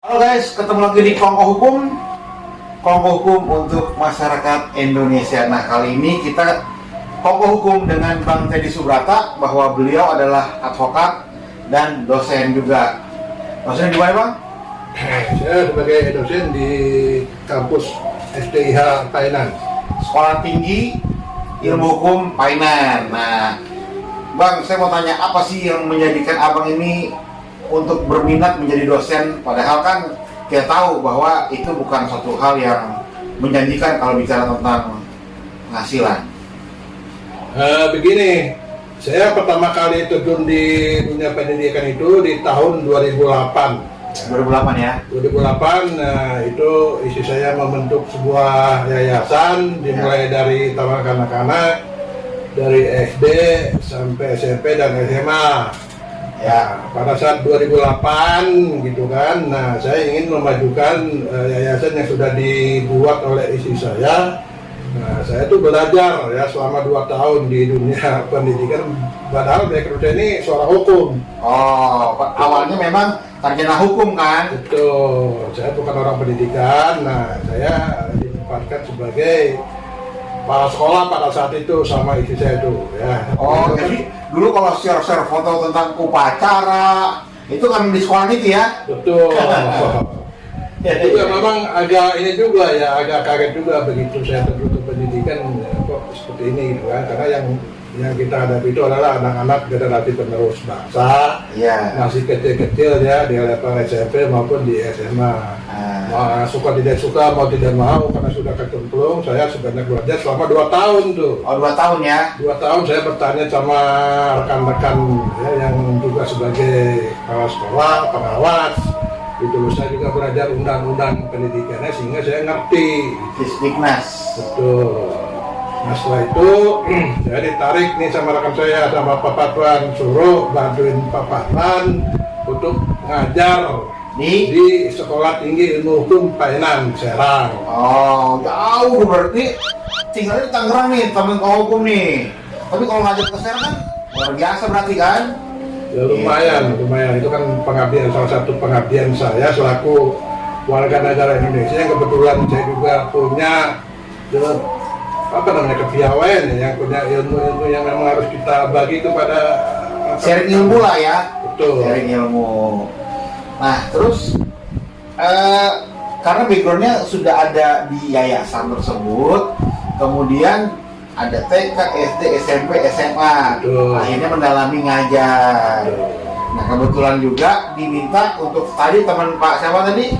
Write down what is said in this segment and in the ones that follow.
Halo guys, ketemu lagi di Kongko Hukum. Kongko Hukum untuk masyarakat Indonesia. Nah, kali ini kita Kongko Hukum dengan Bang Teddy Subrata, bahwa beliau adalah advokat dan dosen juga. Dosen di mana, Bang? Saya sebagai dosen di kampus STIH Painan. Sekolah Tinggi Ilmu Hukum Painan. Nah, Bang, saya mau tanya, apa sih yang menjadikan Abang ini untuk berminat menjadi dosen, padahal kan kita tahu bahwa itu bukan suatu hal yang menjanjikan kalau bicara tentang penghasilan. Begini, saya pertama kali terjun di dunia pendidikan itu di tahun 2008. 2008 ya? 2008, itu isi saya membentuk sebuah yayasan, dimulai dari taman kanak-kanak, dari SD sampai SMP dan SMA. Ya, pada saat 2008 gitu kan, nah saya ingin memajukan yayasan yang sudah dibuat oleh istri saya. Nah, saya tuh belajar ya selama 2 tahun di dunia pendidikan, padahal background saya ini seorang hukum. Oh, awalnya memang sarjana hukum kan? Betul, saya bukan orang pendidikan. Nah, saya ditempatkan sebagai kepala sekolah pada saat itu sama istri saya itu ya. Oh, jadi dulu kalau share-share foto tentang upacara itu kan di sekolah itu ya? Betul. Juga memang agak ini juga ya, agak kaget juga begitu saya terjun ke pendidikan kok seperti ini gitu kan, karena yang kita hadapi itu adalah anak-anak generasi penerus bangsa, masih kecil-kecil ya, di level SMP maupun di SMA. Suka tidak suka, mau tidak mau, karena sudah kecemplung, saya sebenarnya belajar selama 2 tahun tuh. Oh, 2 tahun ya? 2 tahun saya bertanya sama rekan-rekan ya, yang juga sebagai kepala sekolah, pengawas. Itu saya juga belajar undang-undang pendidikannya sehingga saya ngerti. Disdiknas. Betul. Nah setelah itu saya ditarik nih sama rekan saya, sama Pak Patwan, suruh bantuin Pak Patwan untuk ngajar di Sekolah Tinggi Ilmu Hukum Painan, Serang. Oh, jauh berarti tinggalnya di Tangerang nih, temen hukum nih. Tapi kalau ngajar ke Serang kan luar biasa berarti kan? Ya, lumayan itu kan pengabdian, salah satu pengabdian saya selaku warga negara Indonesia yang kebetulan saya juga punya kepiawaian ya, yang punya ilmu-ilmu yang memang harus kita bagi kepada sharing ilmu lah ya. Betul. Sharing ilmu. Nah terus karena backgroundnya sudah ada di yayasan tersebut, kemudian ada TK, SD, SMP, SMA. Betul. Akhirnya mendalami ngajar. Betul. Nah kebetulan juga diminta untuk tadi teman Pak siapa tadi?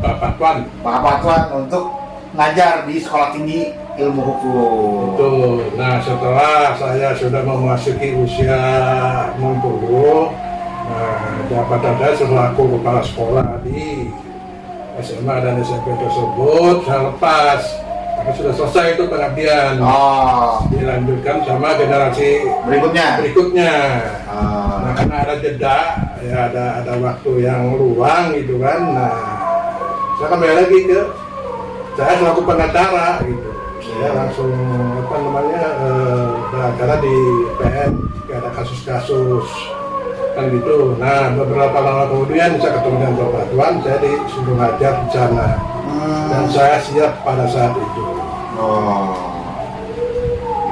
Pak Patwan. Pak Patwan untuk ngajar di Sekolah Tinggi Ilmu Hukum. Betul. Nah setelah saya sudah memasuki usia 60, jabatan saya selaku kepala sekolah di SMA dan SMP tersebut saya lepas. Karena sudah selesai itu pengabdian. Dilanjutkan sama generasi berikutnya. Nah, karena ada jeda, ya ada waktu yang luang gitu kan. Nah, saya kembali lagi ke saya selaku pengacara gitu. Saya langsung beracara di PN, ada kasus-kasus kan gitu. Nah, beberapa lama kemudian saya ketemu dengan Pak Patwan, saya disuruh ngajar di sana. Dan saya siap pada saat itu.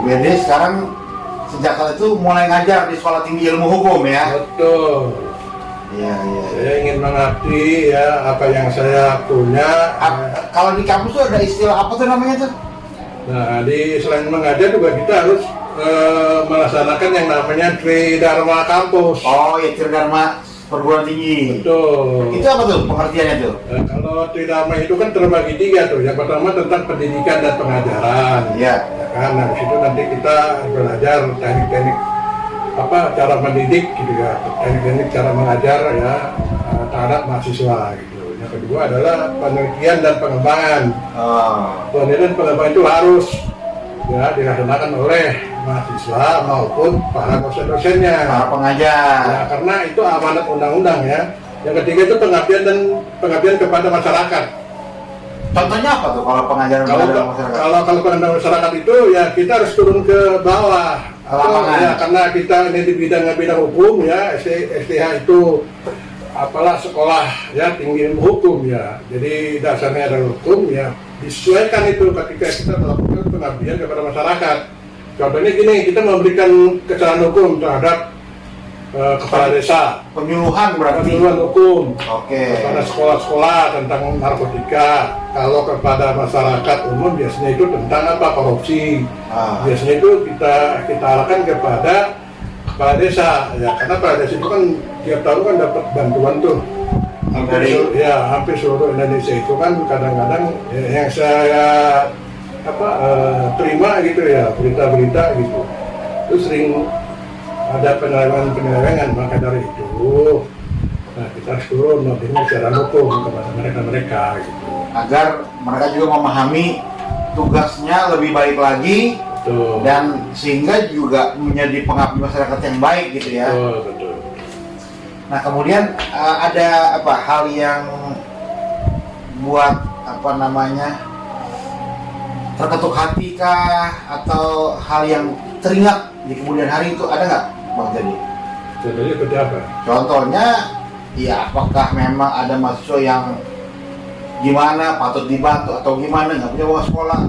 Jadi sekarang sejak saat itu mulai ngajar di Sekolah Tinggi Ilmu Hukum ya? Betul. Iya. Saya ingin mengabdi ya apa yang saya punya. Kalau di kampus tuh ada istilah apa tuh namanya tuh? Nah, selain mengajar juga kita harus melaksanakan yang namanya Tridharma Kampus. Oh ya, Tridharma Perguruan Tinggi. Betul. Itu apa tuh pengertiannya tuh? Kalau Tridharma itu kan terbagi 3 tuh. Yang pertama tentang pendidikan dan pengajaran. Iya. Ya kan, nah di situ nanti kita belajar teknik-teknik cara mendidik gitu ya, teknik-teknik cara mengajar ya terhadap mahasiswa gitu. Yang kedua adalah penelitian dan pengembangan. Penelitian dan pengembangan itu harus ya dilaksanakan oleh mahasiswa maupun para dosen-dosennya, para pengajar. Ya, karena itu amanat undang-undang ya. Yang ketiga itu pengabdian kepada masyarakat. Contohnya apa tuh kalau pengajaran masyarakat? Kalau pengajaran masyarakat itu ya kita harus turun ke bawah. Lapangan. Ya, karena kita ini di bidang hukum ya, STH itu apalah sekolah ya tinggi ilmu hukum ya. Jadi dasarnya adalah hukum ya. Disesuaikan itu ketika kita melakukan pengabdian kepada masyarakat. Contohnya gini, kita memberikan kesalahan hukum terhadap kepala desa, Penyuluhan berarti. penyuluhan hukum Oke. kepada sekolah-sekolah tentang narkotika. Kalau kepada masyarakat umum biasanya itu tentang apa, korupsi. Biasanya itu kita arahkan kepada kepala desa ya, karena kepala desa itu kan tiap tahun kan dapat bantuan tuh hampir seluruh Indonesia itu kan kadang-kadang ya, yang saya terima gitu ya, berita-berita gitu itu sering ada penyelewengan. Maka dari itu kita harus turun memberikan secara hukum kepada mereka gitu, agar mereka juga memahami tugasnya lebih baik lagi. betul. Dan sehingga juga menjadi pengabdi masyarakat yang baik gitu ya. Betul. Nah kemudian ada apa hal yang buat terketuk hati kah, atau hal yang teringat di kemudian hari itu ada nggak Bang Teddy? Contohnya seperti apa? Contohnya ya apakah memang ada mahasiswa yang gimana patut dibantu atau gimana nggak punya uang sekolah?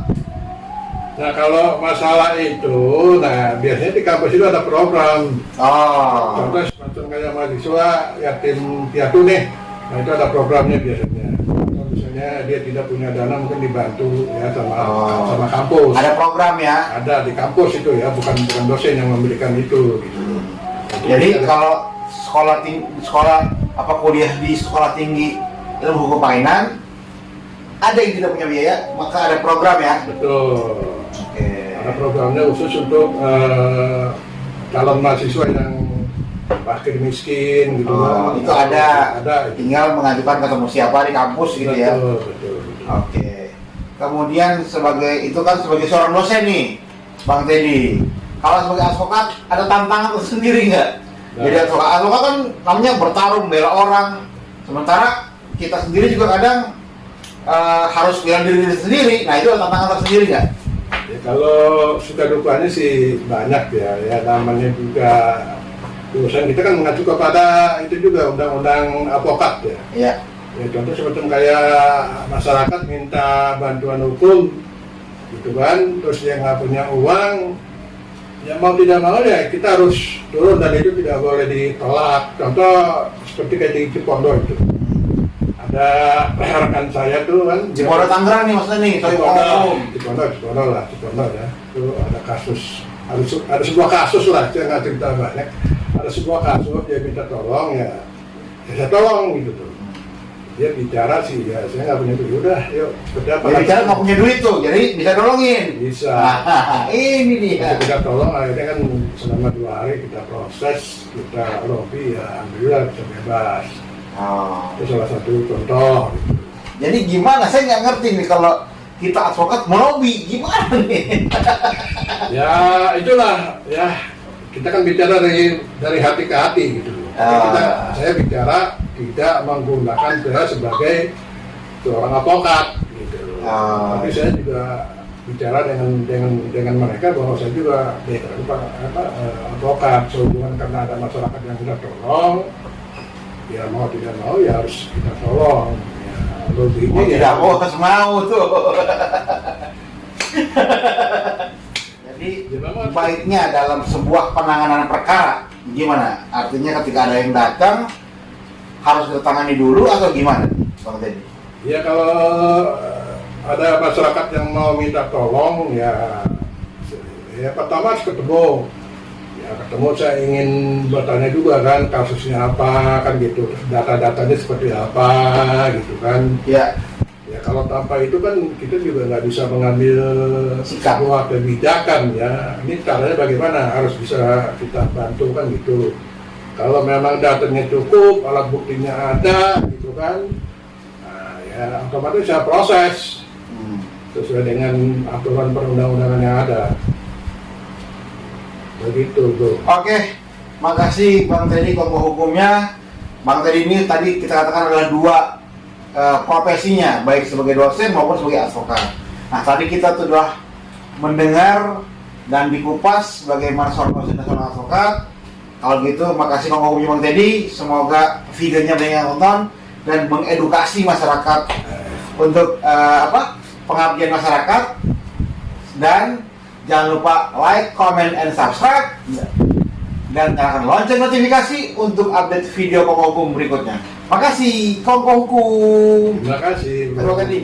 Nah kalau masalah itu, nah biasanya di kampus itu ada program. Contoh semacam kayak mahasiswa yatim piatu nih, nah itu ada programnya biasanya. Kalau misalnya dia tidak punya dana mungkin dibantu ya sama kampus. Ada program ya? Ada di kampus itu ya, bukan dosen yang memberikan itu. Gitu. Jadi kalau kuliah di sekolah tinggi ilmu hukum Painan, ada yang tidak punya biaya, maka ada program ya? Betul. Oke. Ada programnya khusus untuk calon mahasiswa yang fakir miskin gitu. Itu ada. Ada. Tinggal mengajukan ketemu siapa di kampus gitu ya. Betul. Oke. Kemudian sebagai seorang dosen nih, Bang Teddy. Kalau sebagai advokat ada tantangan tersendiri nggak? Nah. Jadi advokat kan namanya bertarung bela orang. Sementara kita sendiri juga kadang harus bela diri sendiri. Nah itu ada tantangan tersendiri nggak? Ya, kalau suka dukanya sih banyak ya namanya juga urusan kita kan mengacu kepada itu juga undang-undang advokat ya. Iya. Ya contoh semacam kayak masyarakat minta bantuan hukum gitu kan, terus dia nggak punya uang, ya mau tidak mau ya kita harus turun dan itu tidak boleh ditolak. Contoh seperti kayak di Cipondo itu. Ada rekan saya tuh kan Cipondo Tangerang nih maksudnya nih, Cipondo ya. Itu ada kasus, ada sebuah kasus lah, saya nggak cerita banyak. Ada sebuah kasus dia minta tolong ya saya tolong gitu tuh. Dia bicara sih ya saya nggak punya duit, udah yuk seperti apa? Dia bicara nggak punya duit tuh, jadi bisa nolongin. Bisa. Ini dia. Kita tolong akhirnya kan selama 2 hari kita proses, kita lobby ya alhamdulillah bisa bebas. Itu salah satu contoh. Jadi gimana? Saya nggak ngerti nih kalau kita advokat melobi gimana nih? Ya itulah ya kita kan bicara dari hati ke hati gitu. Saya bicara tidak menggunakan saya sebagai seorang advokat gitu. Tapi saya juga bicara dengan mereka bahwa saya juga advokat sehubungan karena ada masyarakat yang kita tolong. Ya mau tidak mau ya harus kita tolong. Ya, Mau tidak mau harus mau tuh. Jadi baiknya dalam sebuah penanganan perkara gimana? Artinya ketika ada yang datang harus ditangani dulu atau gimana, Bang Teddy? Ya kalau ada masyarakat yang mau minta tolong ya pertama harus ketemu. Ketemu saya ingin bertanya juga kan kasusnya apa kan gitu, data-datanya seperti apa gitu kan. Ya kalau tanpa itu kan kita juga nggak bisa mengambil sebuah kebijakan ya. Ini caranya bagaimana, harus bisa kita bantu kan gitu. Kalau memang datanya cukup, alat buktinya ada gitu kan, nah, ya otomatis saya proses sesuai dengan aturan perundang-undangan yang ada. Begitu tuh. Oke, makasih Bang Teddy Kompo Hukumnya. Bang Teddy ini tadi kita katakan adalah 2 profesinya, baik sebagai dosen maupun sebagai advokat. Nah tadi kita sudah mendengar dan dikupas bagaimana seorang dosen dan seorang advokat, Kalau gitu, makasih Kong Bang Teddy. Semoga videonya banyak yang nonton dan mengedukasi masyarakat untuk pengabdian masyarakat. Dan jangan lupa like, comment, and subscribe. Dan nyalakan lonceng notifikasi untuk update video Kong berikutnya. Makasih Kong. Terima kasih. Terima kasih.